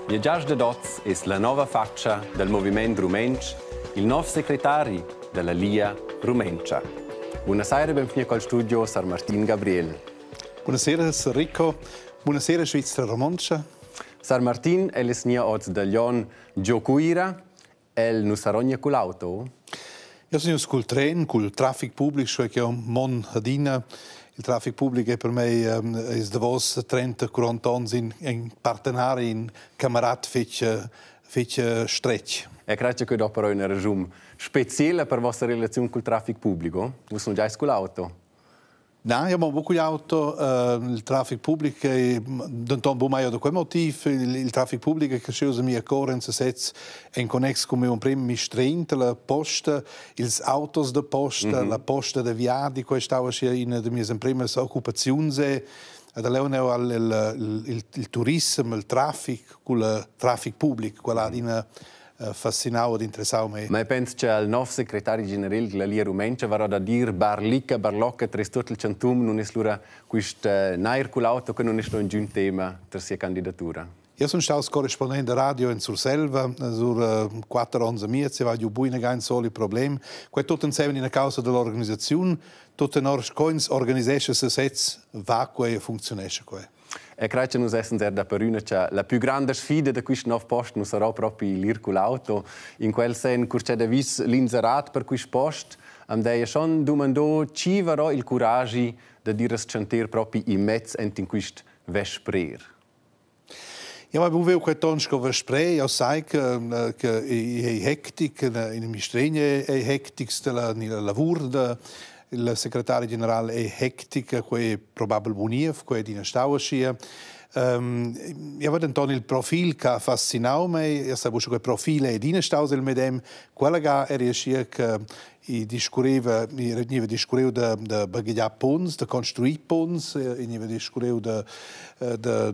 Viaggiars de Dots è la nuova faccia del movimento rumensch, il nuovo segretario della Lia Rumencia. Buonasera, benvenuti al studio Sar Martin Gabriel. Buonasera, Rico. Buonasera, Svizzera Romancia. Sar Martin è l'snia oggi da Lion Giocuira, el nusarogna con l'auto. Io sono col treno, col traffico pubblico, cioè che è un mon adina. Il traffico pubblico è per me è da vos 30-40 anni in partenari, in camarad fece stretch. E credo che dopo una ragione speciale per la vostra relazione con il traffico pubblico? Voi sono già con l'auto? No, io ho molto auto, il traffico pubblico è non un mai da quel motivo, il traffico pubblico che scelse mia correnza sets in connex come un primo mistreint la posta, ils autos da posta, la posta da viadi, questa è una delle mie prime occupazioni. Da lei il turismo, il traffico, il traffico pubblico, quella fascinava ed interessava me. Ma penso che il nuovo segretario generale della Lia Rumencia va a dire barlicca, barlocca, tre tutto il centum, non è l'ora questo nair con l'auto che non è un tema per la candidatura. Io sono stato corrispondente radio in Surselva, sur 4 anni e mezzo, e ho buona gain soli problemi. Questo tutto insieme in causa dell'organizzazione, tutte le organizzazioni se sets va e funziona. E credo che noi siamo da Peruna che la più grande sfida di questo nuovo posto non sarà proprio l'ir con l'auto. In quel senso, che c'è da vis l'inserat per questo posto, andai schon domandò ci varò il coraggio di dire sentire proprio in mezzo in questo vesprer. Ja, ma vuoi che tonsko vesprei, io sai che è hectic, in mistrenie è hectic, nel lavoro, il segretario generale è hectic, che probabilmente che è di una stauascia. Io vedo il profilo che affascinava me, io sapevo che il profilo è di una stauascia medem, quella che è riuscita che i discorreva da bagaglia pons, da costruire pons, i discorreva da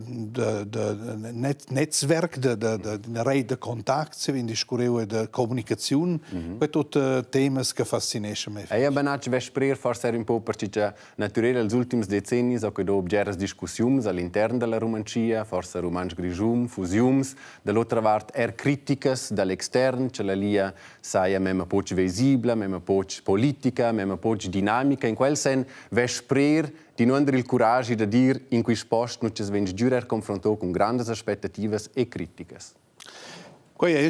netzwerk, da rete de contatti, i discorreva da comunicazione, questo tutti temi che affascinano me. E io benaccio vesprer forse era un po' perché naturalmente negli ultimi decenni so che dopo c'erano discussioni all'interno della Romancia, forse romanci grigium, fusioni, dall'altra parte er critiche dall'esterno, che la Lia sia meno poco visibile, meno poco politica, meno poco dinamica. In quel senso, vesprer di non avere il coraggio di dire in questo posto non ci si viene già confrontato con grandi aspettative e critiche. Qui è in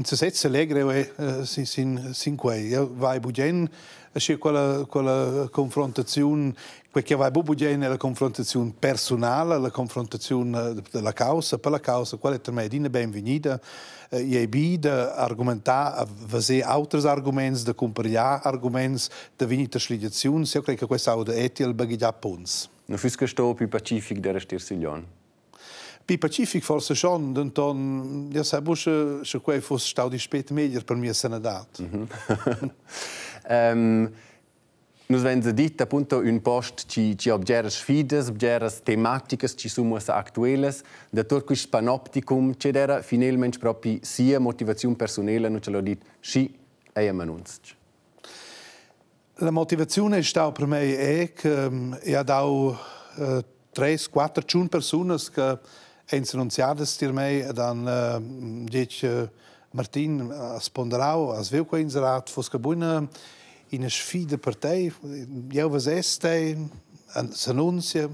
se sezza allegre sin qui. Io vai bugen, c'è quella confrontazione, perché vai bugen è la confrontazione personale, la confrontazione della causa, per la causa, qual è per me di benvenuta. Je bide argumentar, vase altri argumenti, da comparare argumenti, da venire sligazioni. Io credo che questo è il bagaglia pons. Non fu questo più pacifico da restare Siglion? Più pacifico forse schon, dann io sapevo che questo fosse stato di spät meglio per mia sanità. Nos vens dit appunto un post ci obgeres sfides, obgeres tematiches, ci sumas actuelles, da tot quist panopticum, c'è era finalmente proprio sia motivazione personale, non ce l'ho dit, sci e annunzt. La motivazione è stata per me è che ho dato 3-4 persone che hanno annunziato per me, e dan dice Martin a Sponderau, a Svilco inserat, fosse buona in una sfida per te, io vaseste, s'annunzia,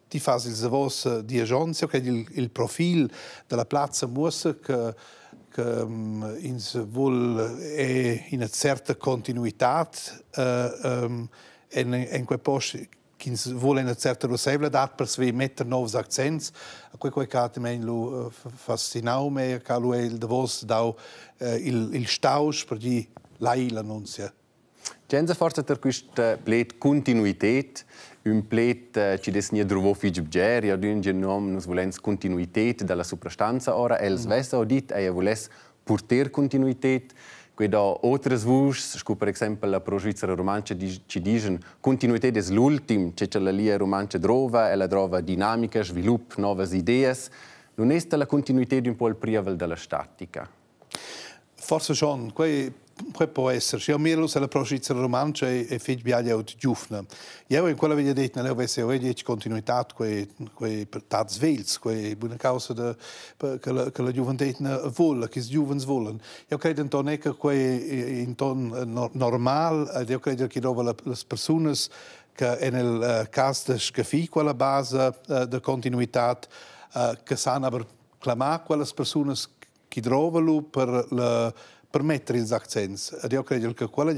ti fai il zavos di agenzia, che il profilo della piazza Mussa che vuole in una certa continuità, in quel posto che vuole una certa rosevla per mettere nuovi accenti, a quel che mi fascinava me, che lui è il davos il staus per di lei l'annunzia. C'è forse per questa plate continuità, un plate ci desnia drovo figibger, ja d'un genom nos volens continuità dalla soprastanza ora els vessa odit e voles porter continuità. Qui da altres vus, scu per esempio la Pro-Svizzera Romancia ci dicono continuità è l'ultim, c'è la Lia Romancia drova, e la drova dinamica, sviluppo, nuove idee. Non è la continuità di un po' il priavel della statica? Forse schon, quei può essere. Io miro se la prossima romancia e fece biaglia di giufna. Io in quella veglia detto, non avessi oggi continuità, quei tats vels, quei buona causa che la gioventù vuole, che i giovani vogliono. Io credo non che quei in ton normal, io credo che dove le persone che nel caso di scaffì quella base di continuità, che sanno per clamare quelle persone che trovano per mettere gli accenti. Ed io credo che quella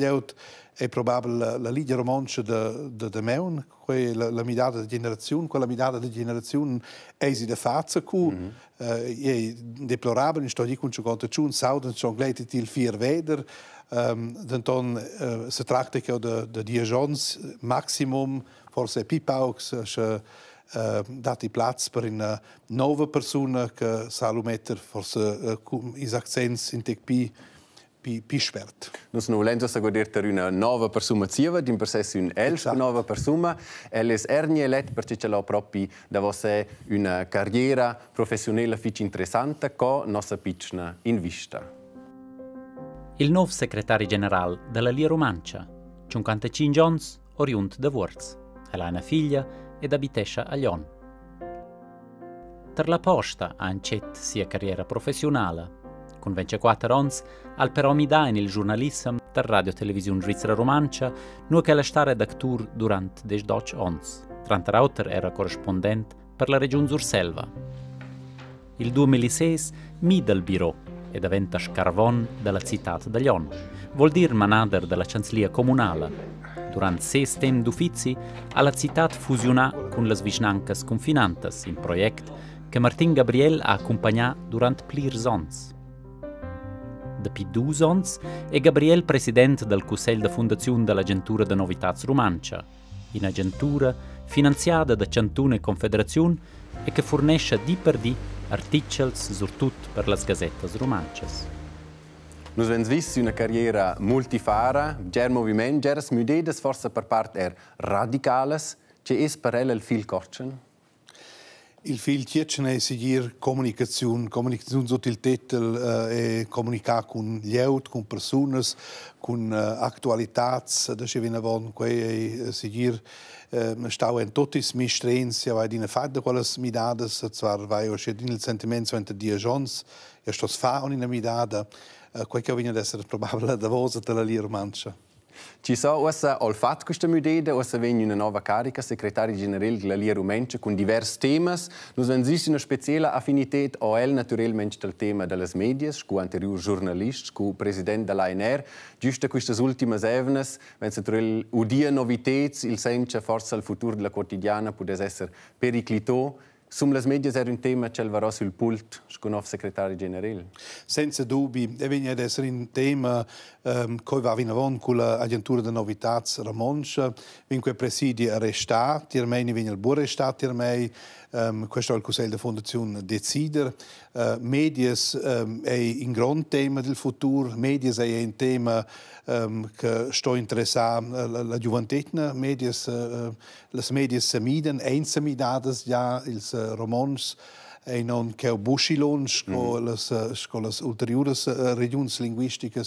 è probabilmente la linea romancia de meun, la midata di generazione, quella midata di generazione è di fazza cu è deplorabile, in sto di con 51 sauden schon gleiti il vier veder, denton si tratta che de 10 ans maximum, forse pipaux dati platz per una nuova persona che sa mettere forse i accenti in tec pi spert. Nos non volem a goder una nuova persona zieva, di per sé un elf nuova persona. Elle è ernie elett perché ce l'ha proprio da você una carriera professionale fic interessante co nostra pitchna in vista. Il nuovo segretario generale della Lia Romancia, 55 anni, oriunt da Wurz. Ha una figlia ed abitescia a Lyon. Per la posta ha incet sia carriera professionale. Con 24 anni, al però midà in il giornalismo der Radio Televisione Svizzera Romancia, nu che la sta redactur durant 12 anni. Tranta Rauter era corrispondente per la regione Surselva. Il 2006 mida il biro ed diventa scarvon della città di Lyon. Vuol dire manader della cancellia comunale. Durant 6 tempi d'uffizi, la città fusionà con le vicinanze confinantes in progetto che Martin Gabriel ha accompagnato durante plirs ans. Depi 2 ans è Gabriel presidente del Consiglio di Fondazione dell'Agentura de Novitats Romancia, un'agentura finanziata da 101 confederazioni e che fornisce di per di articoli soprattutto per le gazzette romances. Nos vens vissi una carriera multifara, ger moviment, geras mudedes forse per parte radicales, che es per el fil corcen? Il fil Kirchen è seguire comunicazione sotto il titolo e comunicare con gli altri, con persone, con attualità, da che viene avanti, e seguire stau in tutti i mistrenzi, vai di fatta quelle midate, zwar vai o scedin il sentimento entre 10 anni, e sto fa una midata, quel che viene ad essere probabile da voce della Lia Romancia. Ci so ossa al fatto questa mudeda, ossa vegni una nuova carica, segretario generale della Lia Romancia con diversi temas. Nos esiste una speciale affinità a el naturalmente del tema delle medias, con anterior giornalist, con presidente dell'ANR. Giusto queste ultime evnes, wenn se naturel udia novità, il senza forse il futuro della quotidiana può essere periclito. Sum les medias era un tema che varò sul pult con il segretario generale. Senza dubbi, e viene ad essere un tema che va in avanti con l'Agentura di Novità Romancia, vinque presidi arrestati, ormai viene il buon arrestato, ormai questo è il Consiglio di Fondazione decide. Medias è un grande tema del futuro, medias è un tema che sta interessando la gioventù, medias, le medias si midano, si midano già i romanzi e non che buscilons con le ulteriori regioni linguistiche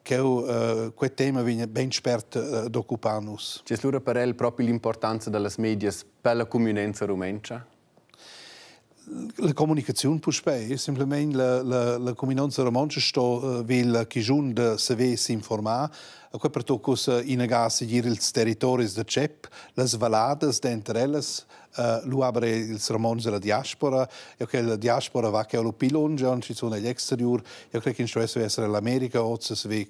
che quel tema viene ben spert d'occuparnos. C'è allora per el proprio l'importanza delle medias per la comunità romancia? La comunicazione può spiegare, semplicemente la comunità romancia sta vil che giunge se ve si informare, a quel per tocco in a seguire i territori del CEP, le valade d'entre elles, lo abre il romanzi della diaspora, io che la diaspora va che allo pilongia, ci sono gli exterior, io credo che in questo essere l'America, o se ve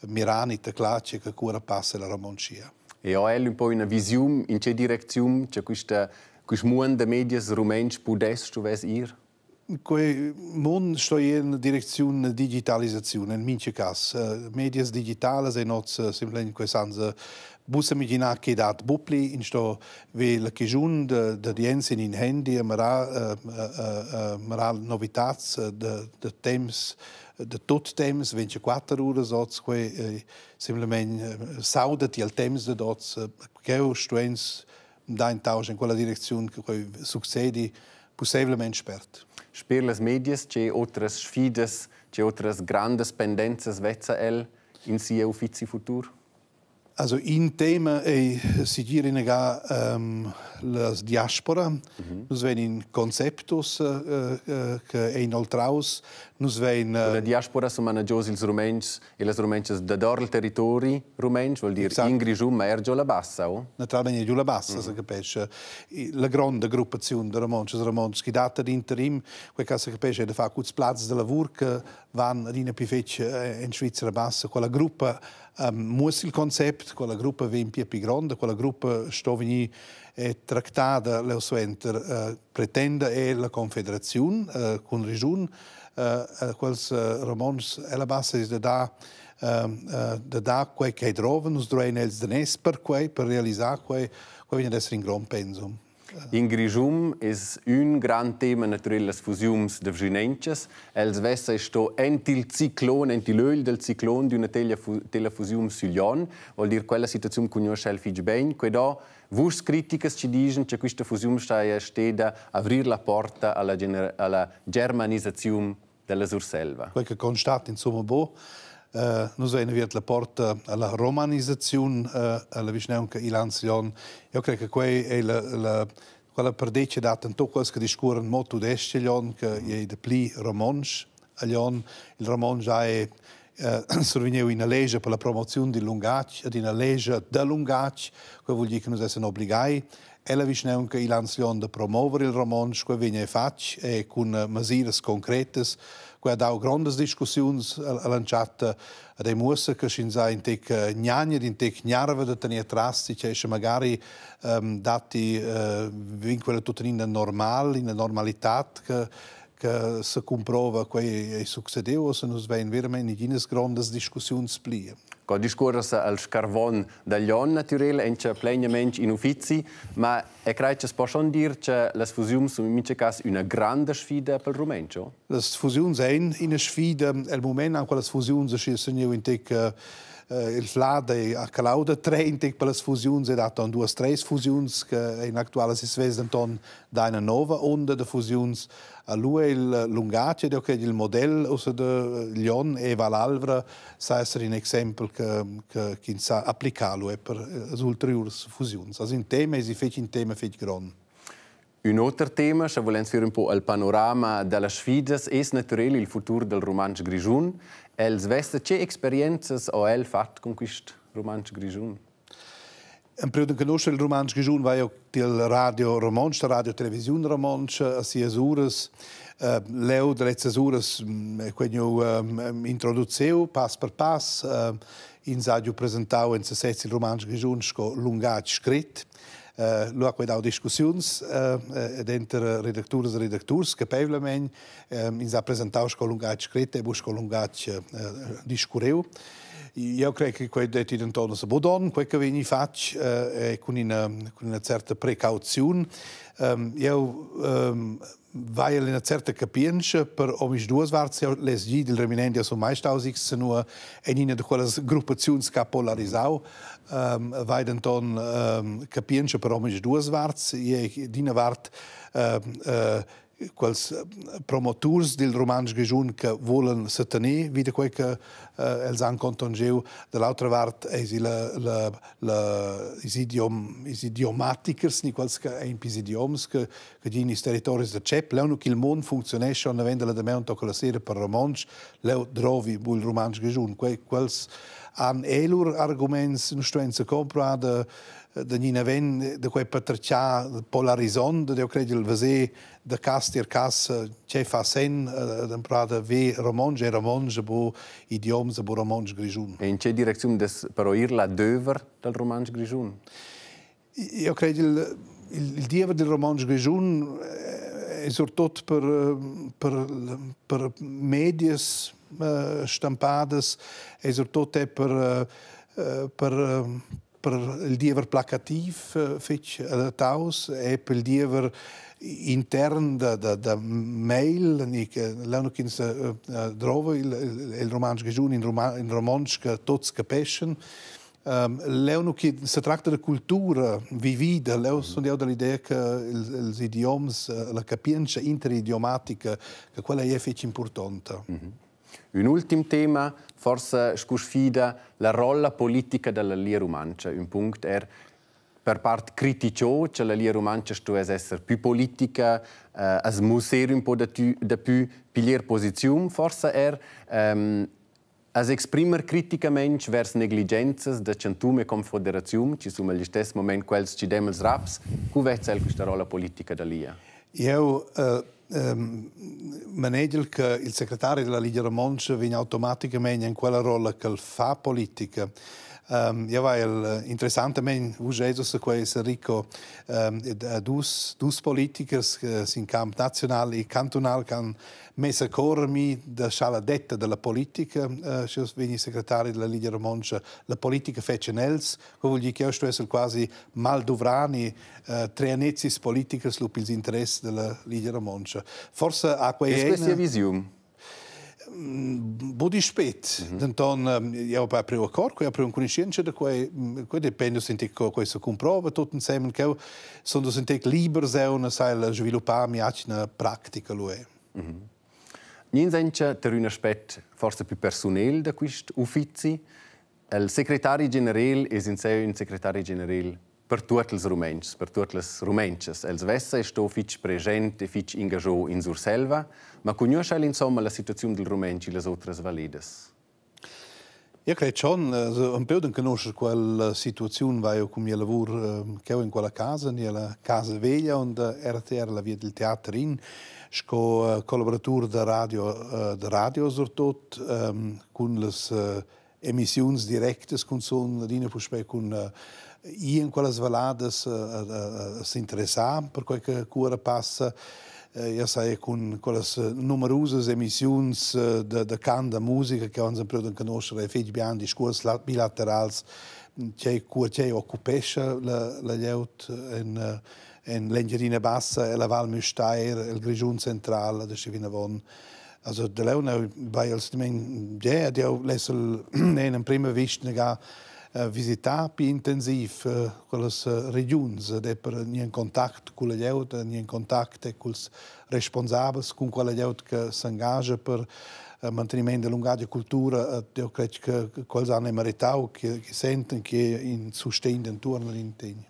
mirani te clace che cura passa la romancia. E ho un po' una visione in che direzione c'è questa mondo medias rumens pudes tu ves ir? Quel mondo sta in direzione digitalizzazione, in mince caso. Medias digitali e non semplicemente quest'anno. Bussa immaginare che dat bupli in sto ve la chigiun de dienze in handy mara novità de temps de tot temps 24 ore sots que semplicemente saudati al temps de dots che stuens da in tausch in quella direzione che succedi possibilmente spert. per le medias c'è otras sfidas, c'è otras grandes pendenze vezza el in sia uffizi futur? Also in tema si gira la diaspora, nus venin conceptos che inoltraus, nus ven la diaspora sono managgios ils rumens e las rumences da dor il territori rumens, vuol dire in Grigium ma ergio la bassa, o? Naturalmente giù la bassa, si capisce. La grande gruppazione di romanci che data di interim, quel che si capisce è di fare quei plazzi di lavoro che vanno in più in Svizzera bassa, quella gruppa muss il concept, quella gruppa viene più grande, quella gruppa sto veni è trattata le suenter pretende è la confederazione con regione quels romans è la base di da quei che trovan us droen els deners per realizzare quei viene essere in gran penso. In Grigium es un gran tema naturell las fusiums de vginenches. Els vessa sto entil ciclone, entil öl del ciclone di una tela fusium suglion, vuol dire quella situazione conosce el fig ben, queda vus criticas ci dicono che questa fusium sta steda aprir la porta alla germanizzazione della Surselva. Quel che constate insomma bo Nus vein aviat la porta alla romanizzazione alla vicinanza Ilanzion. Io credo che quei è quella perdece data in tutto quello che discorre molto d'Estiglion, che è de pli romansch. Il romansch è survegniu in una legge per la promozione di lungac ed in una legge da lungac, che vuol dire che noi siamo obbligati e la vicinanza Ilanzion da promuovere il romansch, che viene fatto e con misure concrete. Qua da grandes discussioni lanciate dai musse che si in tec gnagni in tec gnarve da tenere trasti che magari dati vincolo tutto in normal in normalità che si comprova che è successo se non svein veramente in grandes discussioni splie. Ko discorsa al scarvon dagli on naturel enche plenamente in uffizi, ma è credo che si può dire che le fusioni sono in questo caso una grande sfida per il Rumencio? Le fusioni sono una sfida, al momento anche le fusioni sono in tec il FLAD a Calauda, 3 per le fusioni, è dato 2-3 fusioni che in attuale si svedono da una nuova onda di fusioni. A lui il lungace, che il modello di Lyon e Valalvra sa essere un esempio che sa applicarlo per le ulteriori fusioni. Also in tema è un tema grande. Un altro tema, se vogliamo fare un po' il panorama delle sfide, è naturalmente il futuro del romanzo Grigiun. Els veste che esperienze ho el fatto con questo romanzo Grigiun? In periodo che conosce il romanzo Grigiun va io del radio romanzo, radio televisione romanzo, a sia ures. Leo delle ures quando introduceu pass per pass in saggio presentau in se il romanzo Grigiun sco lungac scritto. Lui ha quedado discussioni dentro redattores e redattors, capevolmente, in sa presentau sco lungac scritto e busco lungac discureu. Io credo che questo è diventato un buon quello che viene fatto con una certa precauzione. Io vai a una certa capienza per ogni due svarzi le sghi del reminente sono mai stati nur in una di quelle gruppazioni che polarizau vai dann capienza per ogni due svarzi e di una vart quels promotors del romanzo Grigiun che volen se tenere, vide quel che els han contongeu, dall'altra part is is idiomatikers, ni quels che ein pis idioms che in is territoris de Cep, leu che il mondo funzionesce on avendo la demento con la serie per romanzo, leu drovi bu il romanzo Grigiun, quels han elur arguments nu stuenza compra de nina ven de quei patriccia polarizon de credo il vase de castir cas che fa sen de prada ve romanzo bo idioms bo romanzo Grigiun. E in che direzione però ir la döver del romanzo Grigiun? Io credo il diever del romanzo Grigiun è soprattutto per medias stampades e soprattutto per il diever placativ fece adattaus e per il diever intern da mail l'hanno che trova il romanzo Grigiun in romanzo che tutti capiscono Leo che si tratta di cultura vivida, leo sono dell'idea che gli idiomi, la capienza interidiomatica, che quella è effettivamente importante. Un ultimo tema, forse sfida la rolla politica della lia romancia. Un punto è per parte critico che la lia romancia sto a essere più politica, a smussare un po' di più pigliare posizione, forse è a esprimere criticamente verso negligenze da centume confederazione, ci sono agli stessi momenti quelli ci demels raps, come è questa rolla politica da lia? Io maneggio che il segretario della Liga Romancia viene automaticamente in quella rolla che fa politica. Io vai interessantemente usato su questo Rico dus politikers in camp nazionale e cantonale che hanno messo a correre da sala detta della politica. Io vengo segretario della Liga Romancia, la politica fece nels, che vuol dire che io sto quasi maldovrani, tre anezzi politikers per gli interessi della Liga Romancia. Forse a questa visione? Budi spät. Dann io per primo corpo, io per un conoscenza da quei dipende se te questo comprova tutto insieme che sono se te libero se una sai sviluppare mi una pratica lo è. Ninsencha ter un aspetto forse più personale da questo ufficio. Il segretario generale è in sé un segretario generale per tutti i rumens, per tutte le rumences. Els vessa è sto fitch presente, fitch ingagiò in Surselva, ma conosce insomma la situazione del rumenci e le altre valides. Io credo un po' di conoscere quella situazione, vai come io lavoro che ho in quella casa, nella casa veglia, dove era la via del teatro in, sco collaboratore da radio soprattutto, con le emissioni dirette, con son rine con in quelle valades si interessava per quel che cura passa. Io sai con quelle numerose emissioni da canta musica che hanno sempre conoscere figli bianchi discorsi bilaterali c'è occupesce la liut in l'Engerina Bassa e la Val Müstair il Grigiun Central da Scivinavon. Also da Leone vai als ja dio lesel in prima vista visitare più intensiv quelle regioni, per in contatto con le gente, in contatto con i responsabili, con quelle gente che si engagano per il mantenimento dell'ungaggio cultura. Io credo che quels hanno meritato, che sentono che in sostegno intorno all'integno.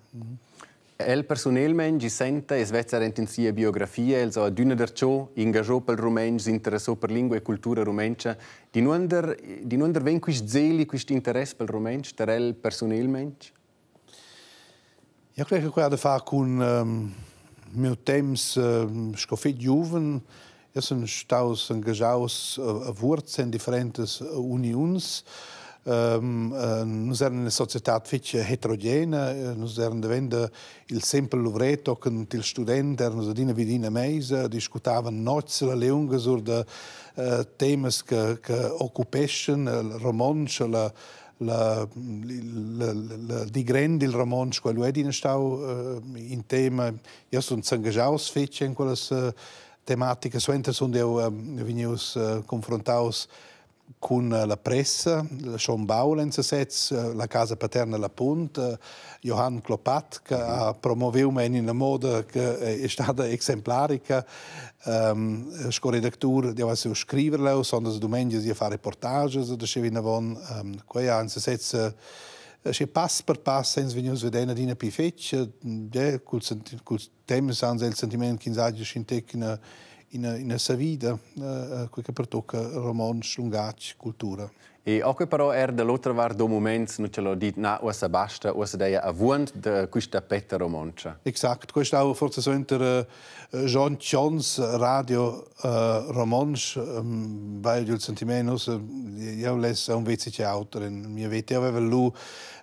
El personalmente sente e svezza in sia biografia, el so d'una der ciò ingaggiò per il rumensch, si interessò per lingua e cultura rumencia. Di non ven quist zeli, quist interesse per il rumensch, per el personalmente? Io credo che quello ha a fare con il mio tempo scoffetto giovane. Io sono stato engagiato a Wurz in differenti unioni. Noi eravamo una società eterogenea, noi eravamo il sempre lavoretto con il studente, erano di vicino a me, discutavano notti la lunga su temi che occupavano il romanzo, di grande il romanzo, quello è stato in tema. Io sono engagiato in quelle tematiche, sono venuto confrontato con la pressa, Sean Baulen, la casa paterna La Punt, Johann Klopat, che ha promovuto in una moda che è stata esemplarica. Come redattore devo scriverlo, sono le domeniche di fare reportage, da Scevinavon. Qui ha se passo per passo ens venius vedendo di una più feccia, col tempo hanno il sentimento che insaggi scintec in sa vita, quel che pertocca romanzo, lungaggio, cultura. E anche però dall'altra parte do momenti non ce l'ho detto, no, o se basta, o se dai a vuont di questa petta romancia. Esatto, questo è forse so inter John Jones radio romanzo, vai il sentimento, io lesso un vezzice autore in mia vita, io avevo lui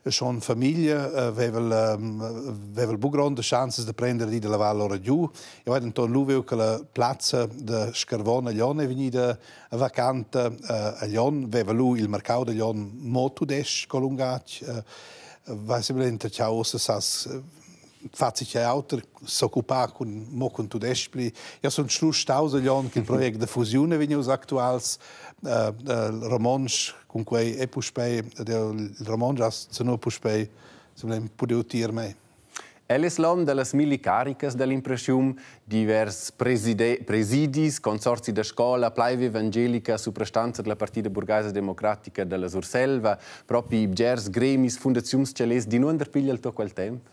schon famiglia, avevo grande chance di prendere di la Valle giù. Io vedo intorno lui che la piazza di Scarvona a Lion è venuta vacante a Lion, aveva lui il mercato di Lion molto desch colungato, vai semplicemente ciao se sas faccio che altro s'occupare con tutto espli. Io sono schluss tausaglion che il progetto di fusione viene us actuals il romansch con cui è puspei il romansch as no puspei se può dire mai. Eles l'om delle mille caricas dell'impressione divers presidis, consorzi de scola, plaive evangelica, suprastanza della Partita Burgasa Democratica della Surselva, propri gers, gremis, fondazioni celes, di non derpiglia il quel tempo?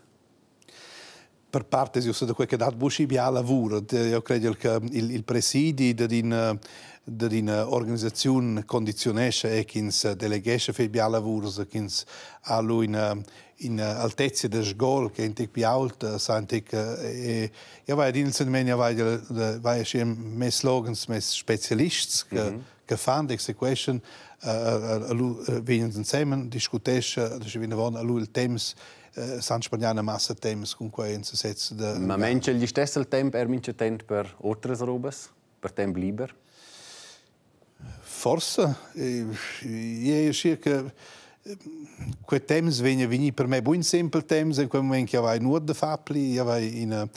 Per parte, io sono quel che dà busci via lavoro. Io credo che il presidi di un'organizzazione condizionesce e che delegesce per via lavoro, che ha lui in altezza del sgol che è più alta, santic io vai in il vai a me slogans me specialisti che fanno execution vengono insieme discutesce vengono a lui il temps San Spagna massa temps con cui in se setze da ma mentre gli stesso il tempo mince tempo per altre robes per tempo libero forse io circa quei temps veni per me buon sempre temps in quel momento che vai nuot da fapli io vai in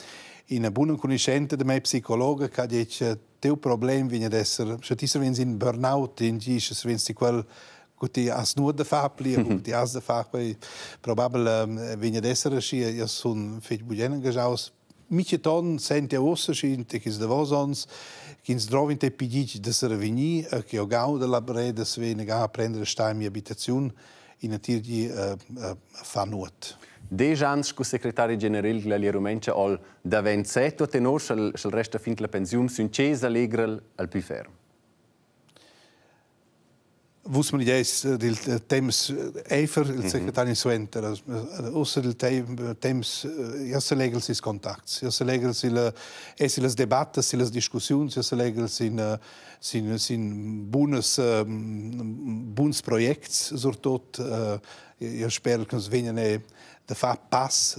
una buona conoscenza di me psicologa che dice teu problem viene ad essere se ti sei in burnout in dice se vieni quel che has nuot da fapli e che has da fapli probabilmente viene ad essere sì io sono fet buon engagiato Micheton sente ossa scinte che davos che si trova in te pidigi da servini che ho gau della breda se viene a prendere sta in mia abitazione in a tirgi fa nuot. 10 anni con segretario generale della Rumencia al da 27 tenor sul resto fin la pensione sun cesa allegre al più fermo. Wus man jetzt del Temps Eifer, il segretario Suenter, außer del Temps, ja se legel sis Kontakts, ja se legel sis Debatten, sis Diskussionen, ja se legel sin buns Projekts surtot, ja spero che svegnen de fa pass,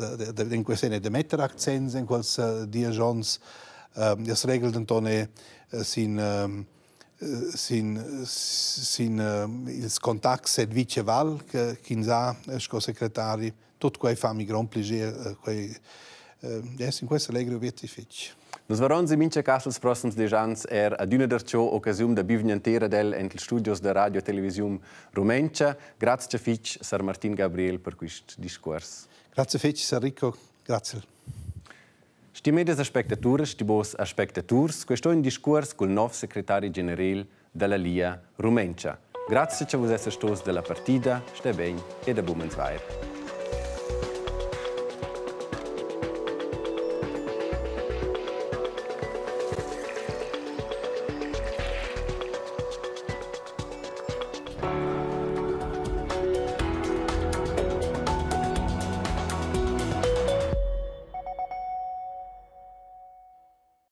in queste ne de metter accents in quels diagens, ja se legel d'antone sin il contatto servizio val che kinza sco secretari tutto quei fa mi gran piacere quei in questa allegro vieti fitch. Nos varons in mince casels prossims 10 ans ad una dercio occasione da bivniantera del entel studios de radio e televisione Rumencia. Grazie fitch Sir Martin Gabriel per questo discorso. Grazie fitch Sir Rico, grazie. Stimedes spectatores, stibos spectators, questo è un discorso col nuovo segretario generale della LIA Rumencia. Grazie a voi essere stati della partita, stai bene e da buon